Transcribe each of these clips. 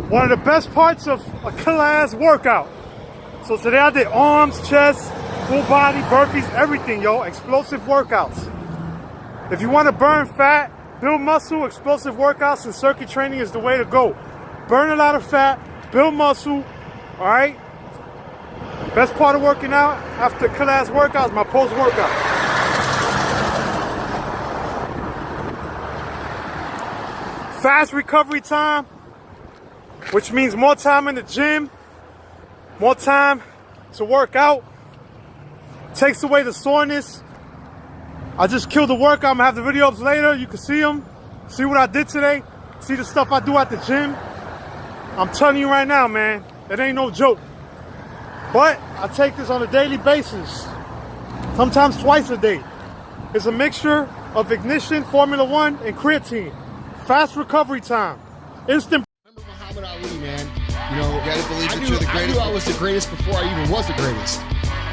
one of the best parts of a class workout. So today I did arms, chest, full body, burpees, everything, yo. Explosive workouts. If you want to burn fat, build muscle, explosive workouts and circuit training is the way to go. Burn a lot of fat, build muscle, all right? Best part of working out after class workouts, my post-workout. Fast recovery time, which means more time in the gym, more time to work out. Takes away the soreness. I just killed the workout. I'm gonna have the videos later. You can see them. See what I did today. See the stuff I do at the gym. I'm telling you right now, man, it ain't no joke. But I take this on a daily basis, sometimes twice a day. It's a mixture of Ignition, Formula One, and creatine. Fast recovery time. Instant. Remember Muhammad Ali, man. You know, you gotta believe that you're the greatest. I knew I was the greatest before I even was the greatest.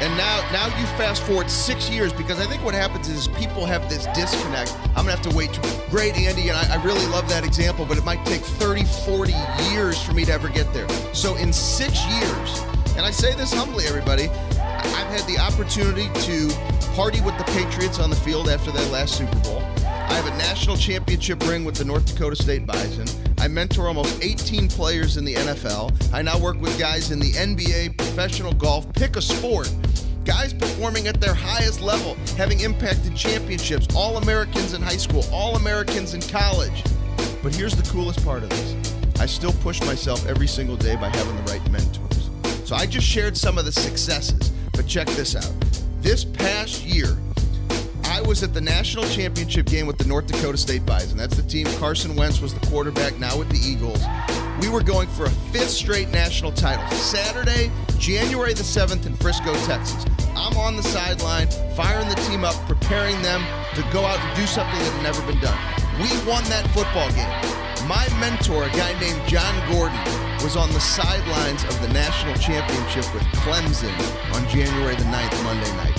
And now you fast forward 6 years, because I think what happens is people have this disconnect. I'm gonna have to wait. Great, Andy, and I really love that example, but it might take 30, 40 years for me to ever get there. So in 6 years, and I say this humbly, everybody, I've had the opportunity to party with the Patriots on the field after their last Super Bowl. I have a national championship ring with the North Dakota State Bison. I mentor almost 18 players in the NFL. I now work with guys in the NBA, professional golf, pick a sport. Guys performing at their highest level, having impacted championships, All-Americans in high school, All-Americans in college. But here's the coolest part of this. I still push myself every single day by having the right mentors. So I just shared some of the successes, but check this out. This past year, I was at the national championship game with the North Dakota State Bison. That's the team. Carson Wentz was the quarterback, now with the Eagles. We were going for a 5th straight national title. Saturday, January the 7th in Frisco, Texas. I'm on the sideline, firing the team up, preparing them to go out and do something that had never been done. We won that football game. My mentor, a guy named John Gordon, was on the sidelines of the national championship with Clemson on January the 9th, Monday night.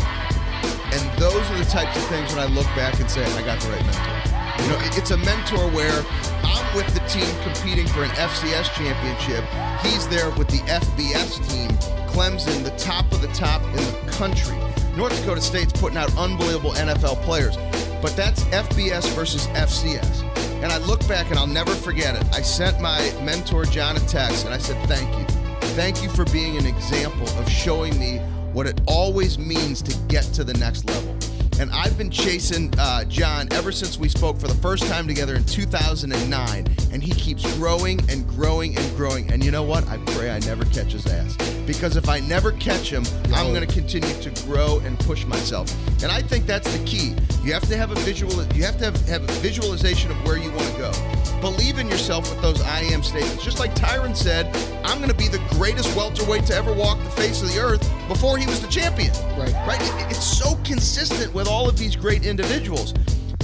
And those are the types of things when I look back and say, I got the right mentor. You know, it's a mentor where I'm with the team competing for an FCS championship. He's there with the FBS team, Clemson, the top of the top in the country. North Dakota State's putting out unbelievable NFL players, but that's FBS versus FCS. And I look back and I'll never forget it. I sent my mentor, John, a text, and I said, thank you. Thank you for being an example of showing me what it always means to get to the next level. And I've been chasing John ever since we spoke for the first time together in 2009, and he keeps growing and growing and growing. And you know what? I pray I never catch his ass, because if I never catch him, I'm going to continue to grow and push myself. And I think that's the key. You have to have a visualization of where you want to go. Believe in yourself with those I am statements. Just like Tyron said, I'm going to be the greatest welterweight to ever walk the face of the earth before he was the champion. Right? It's so consistent with all of these great individuals.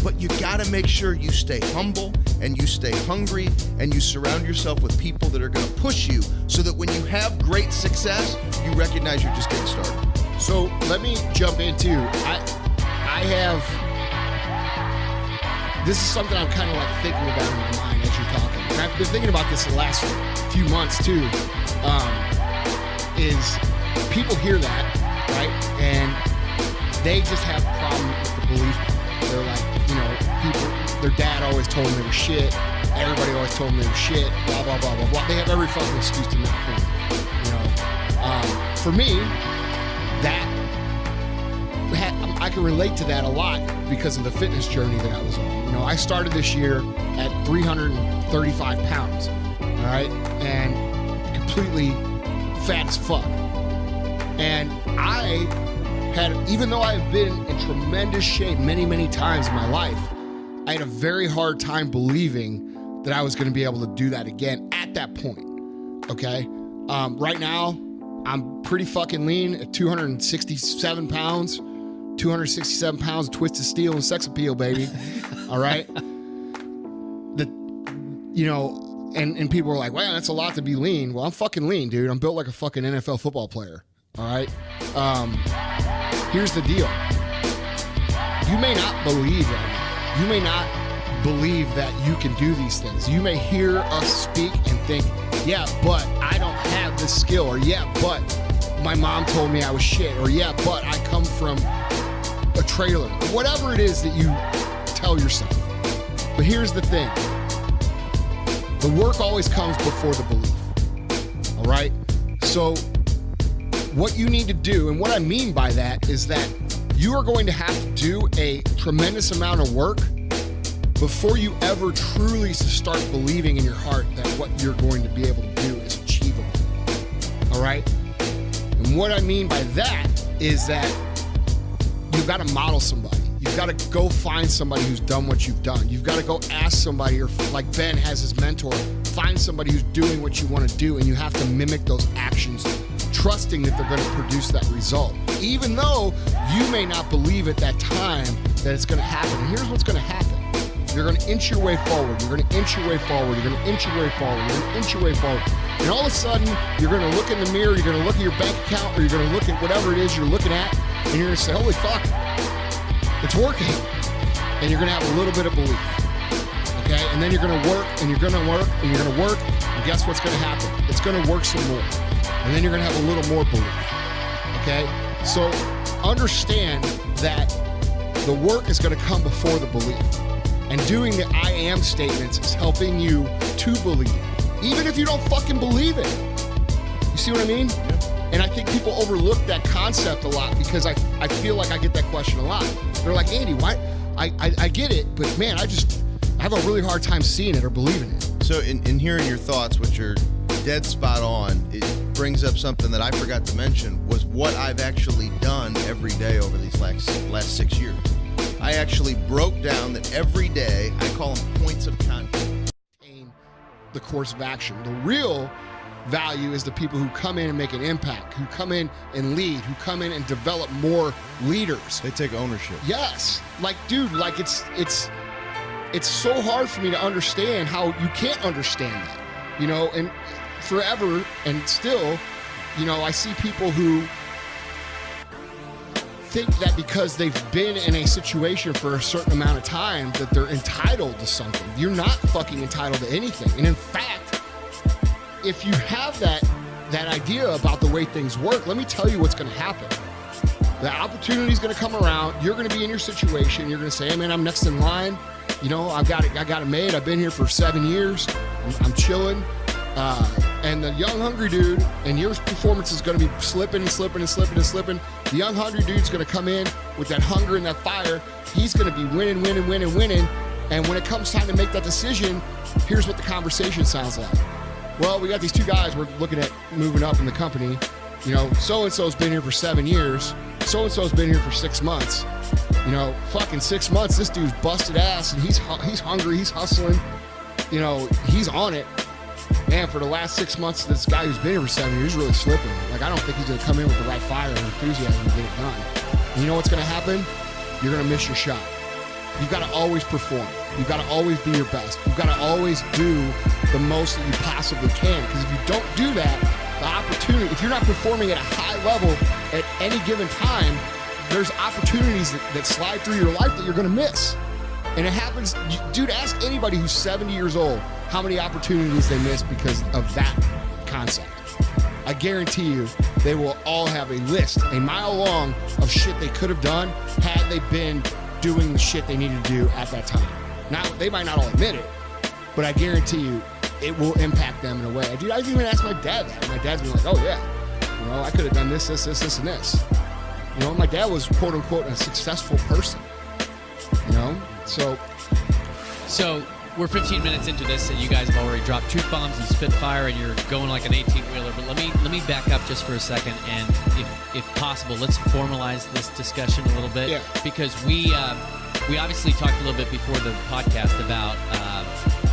But you got to make sure you stay humble and you stay hungry and you surround yourself with people that are going to push you, so that when you have great success, you recognize you're just getting started. So let me jump into, this is something I'm kind of like thinking about in my mind as you're talking. And I've been thinking about this the last few months too, is people hear that, right? And they just have a problem with the belief. They're like, you know, their dad always told them they were shit. Everybody always told them they were shit, blah, blah, blah, blah, blah. They have every fucking excuse to not think, you know. For me, I can relate to that a lot because of the fitness journey that I was on. You know, I started this year at 335 pounds, all right, and completely fat as fuck. And I had, even though I've been in tremendous shape many, many times in my life, I had a very hard time believing that I was going to be able to do that again at that point, okay? Right now, I'm pretty fucking lean at 267 pounds. 267 pounds of twisted steel and sex appeal, baby. All right. You know, and people are like, wow, that's a lot to be lean. Well, I'm fucking lean, dude. I'm built like a fucking NFL football player. All right. Here's the deal. You may not believe right now. You may not believe that you can do these things. You may hear us speak and think, Yeah, but I don't have this skill. Or yeah, but my mom told me I was shit. Or yeah, but I come from a trailer. Whatever it is that you tell yourself. But here's the thing. The work always comes before the belief. All right? So what you need to do, and what I mean by that is that you are going to have to do a tremendous amount of work before you ever truly start believing in your heart that what you're going to be able to do is achievable. All right? And what I mean by that is that you've got to model somebody. You've got to go find somebody who's done what you've done. You've got to go ask somebody, or like Ben has his mentor, find somebody who's doing what you want to do, and you have to mimic those actions, trusting that they're going to produce that result. Even though you may not believe at that time that it's going to happen. And here's what's going to happen. You're going to inch your way forward. You're going to inch your way forward. You're going to inch your way forward. You're going to inch your way forward. And all of a sudden, you're going to look in the mirror, you're going to look at your bank account, or you're going to look at whatever it is you're looking at, and you're going to say, holy fuck, it's working. And you're going to have a little bit of belief. Okay? And then you're going to work, and you're going to work, and you're going to work, and guess what's going to happen? It's going to work some more. And then you're going to have a little more belief. Okay? So understand that the work is going to come before the belief. And doing the I am statements is helping you to believe, even if you don't fucking believe it. You see what I mean? Yeah. And I think people overlook that concept a lot, because I feel like I get that question a lot. They're like, Andy, why? I get it, but man, I have a really hard time seeing it or believing it. So in hearing your thoughts, which are dead spot on, it brings up something that I forgot to mention, was what I've actually done every day over these last 6 years. I actually broke down that every day, I call them points of contact. The course of action. The real value is the people who come in and make an impact, who come in and lead, who come in and develop more leaders. They take ownership. Yes. Like, dude, like it's so hard for me to understand how you can't understand that, you know, and forever and still, you know, I see people who think that because they've been in a situation for a certain amount of time that they're entitled to something. You're not fucking entitled to anything. And in fact, if you have that idea about the way things work, let me tell you what's going to happen. The opportunity's going to come around. You're going to be in your situation. You're going to say, hey man, I'm next in line. You know, I got it made. I've been here for 7 years. I'm chilling. And the young hungry dude, and your performance is going to be slipping and slipping and slipping and slipping. The young hungry dude's going to come in with that hunger and that fire. He's going to be winning. And when it comes time to make that decision, here's what the conversation sounds like. Well, we got these two guys we're looking at moving up in the company. You know, so-and-so's been here for 7 years. So-and-so's been here for 6 months. You know, fucking 6 months, this dude's busted ass, and he's hungry, he's hustling. You know, he's on it. Man, for the last 6 months, this guy who's been here for 7 years is really slipping. Like, I don't think he's going to come in with the right fire and enthusiasm to get it done. And you know what's going to happen? You're going to miss your shot. You've got to always perform. You've got to always be your best. You've got to always do the most that you possibly can. Because if you don't do that, the opportunity, if you're not performing at a high level at any given time, there's opportunities that slide through your life that you're going to miss. And it happens, dude, ask anybody who's 70 years old how many opportunities they miss because of that concept. I guarantee you they will all have a list, a mile long, of shit they could have done had they been doing the shit they needed to do at that time. Now, they might not all admit it, but I guarantee you it will impact them in a way. Dude, I even asked my dad that. My dad's been like, oh yeah, you know, I could have done this, and this. You know, my dad was quote unquote a successful person, you know? So we're 15 minutes into this, and you guys have already dropped truth bombs and spit fire, and you're going like an 18-wheeler. But let me back up just for a second, and if possible, let's formalize this discussion a little bit. Yeah. Because we obviously talked a little bit before the podcast about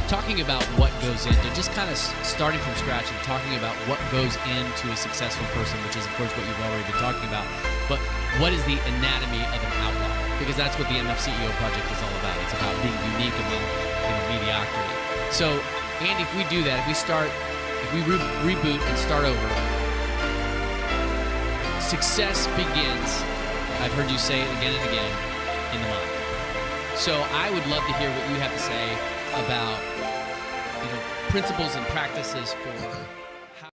talking about what goes into just kind of starting from scratch and talking about what goes into a successful person, which is of course what you've already been talking about. But what is the anatomy of an outlier? Because that's what the MF CEO project is all about. It's about being unique among mediocrity. So, Andy, if we do that, if we reboot and start over, success begins, I've heard you say it again and again, in the mind. So I would love to hear what you have to say about, principles and practices for how.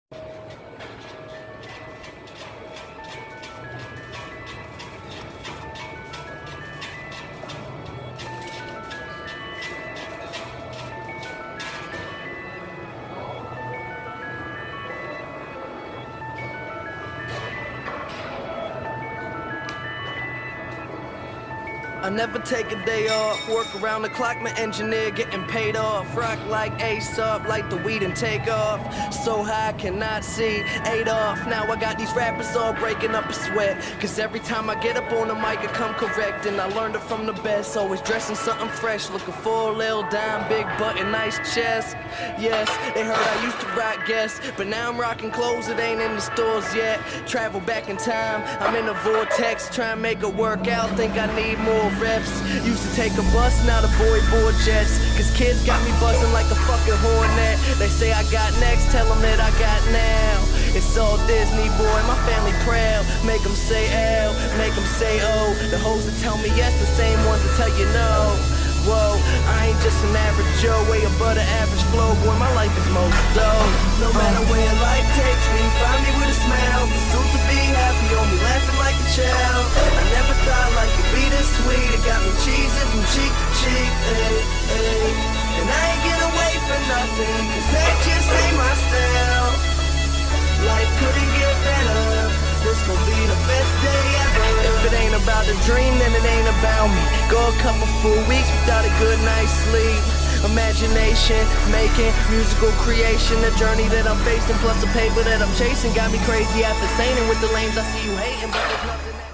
I never take a day off, work around the clock, my engineer getting paid off. Rock like Aesop, like the weed and take off. So high, I cannot see Adolf. Now I got these rappers all breaking up a sweat. Cause every time I get up on the mic, I come correct. And I learned it from the best, always dressing something fresh. Looking for a little dime, big button, nice chest. Yes, they heard I used to rock Guess, but now I'm rocking clothes that ain't in the stores yet. Travel back in time, I'm in a vortex, try and make it work out, think I need more reps. Used to take a bus, now the boy board jets. Cause kids got me buzzing like a fucking hornet. They say I got next, tell them that I got now. It's all Disney, boy, my family proud. Make them say L, make them say O. The hoes that tell me yes, the same ones that tell you no. Whoa, I ain't just an average Joe, way above the average flow. Boy, my life is most dope. No matter where life takes me, find me with a smile. Pursuit to be happy, on me laughing like a child. I never thought life could be this sweet. It got me cheesing from cheek to cheek, ay, ay. And I ain't get away for nothing, cause that just ain't my style. Life couldn't get better, this gon' be the best day ever. If it ain't about the dream, then it ain't about me. Go a couple full weeks without a good night's sleep. Imagination, making musical creation. The journey that I'm facing, plus the paper that I'm chasing got me crazy after saying with the lanes I see you hating, but there's nothing